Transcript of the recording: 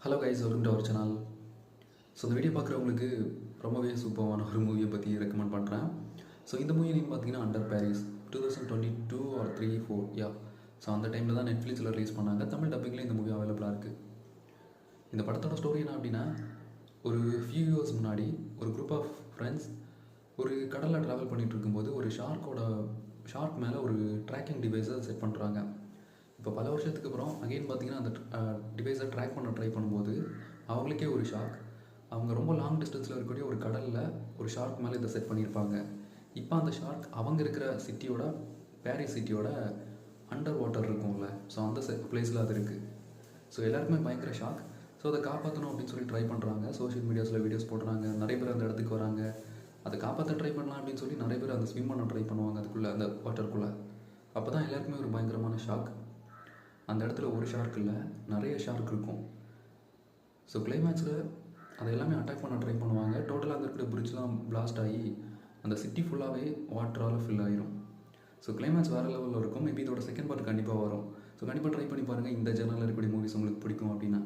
Hello guys, welcome to our channel. So இந்த video பார்க்குறவங்களுக்கு ரொம்பவே சூப்பரான ஒரு மூவியை பற்றி ரெக்கமெண்ட் பண்ணுறேன். ஸோ இந்த மூவி நீங்கள் பார்த்தீங்கன்னா அண்டர் பாரிஸ் 2022 ஆர் 3-4 யா. ஸோ அந்த டைமில் தான் நெட்ஃப்ளிக்ஸில் ரிலீஸ் பண்ணாங்க. தமிழ் டப்பிங்லேயும் இந்த மூவி அவைலபிளாக இருக்குது. இந்த படத்தோட ஸ்டோரி என்ன அப்படின்னா, ஒரு ஃபியூ இயர்ஸ் முன்னாடி ஒரு குரூப் ஆஃப் ஃப்ரெண்ட்ஸ் ஒரு கடலில் ட்ராவல் பண்ணிகிட்டு இருக்கும்போது ஒரு ஷார்க் மேலே ஒரு ட்ராக்கிங் டிவைஸை செட் பண்ணுறாங்க. இப்போ பல வருஷத்துக்கு அப்புறம் அகெயின் பார்த்தீங்கன்னா அந்த டிவைஸை ட்ராக் பண்ண ட்ரை பண்ணும்போது அவங்களுக்கே ஒரு ஷாக். அவங்க ரொம்ப லாங் டிஸ்டன்ஸில் இருக்கக்கூடிய ஒரு கடலில் ஒரு ஷார்க் மேலே இதை செட் பண்ணியிருப்பாங்க. இப்போ அந்த ஷார்க் அவங்க இருக்கிற பாரிஸ் சிட்டியோட அண்டர் வாட்டர் இருக்கும்ல, ஸோ அந்த பிளேஸில் அது இருக்குது. ஸோ எல்லாருக்குமே பயங்கர ஷாக். ஸோ அதை காப்பாற்றணும் அப்படின்னு சொல்லி ட்ரை பண்ணுறாங்க. சோஷியல் மீடியாஸில் வீடியோஸ் போடுறாங்க. நிறைய பேர் அந்த இடத்துக்கு வராங்க. அதை காப்பாற்ற ட்ரை பண்ணலாம் அப்படின்னு சொல்லி நிறைய பேர் அந்த ஸ்விம் பண்ண ட்ரை பண்ணுவாங்க அதுக்குள்ளே, அந்த வாட்டருக்குள்ளே. அப்போ தான் எல்லாருக்குமே ஒரு பயங்கரமான ஷாக். அந்த இடத்துல ஒரு ஷார்க் இல்லை, நிறைய ஷார்க் இருக்கும். ஸோ கிளைமேக்ஸில் அதை எல்லாமே அட்டாக் பண்ண ட்ரை பண்ணுவாங்க. டோட்டலாக அந்த இருக்கிற பிரிட்ஜ்லாம் பிளாஸ்ட் ஆகி அந்த சிட்டி ஃபுல்லாகவே வாட்டரால் ஃபில் ஆகிரும். ஸோ கிளைமேக்ஸ் வேறு லெவலில் இருக்கும். மேபி இதோட செகண்ட் பார்ட் கண்டிப்பாக வரும். ஸோ கண்டிப்பாக ட்ரை பண்ணி பாருங்கள். இந்த ஜேர்னலில் இருக்கக்கூடிய மூவிஸ் உங்களுக்கு பிடிக்கும் அப்படின்னா.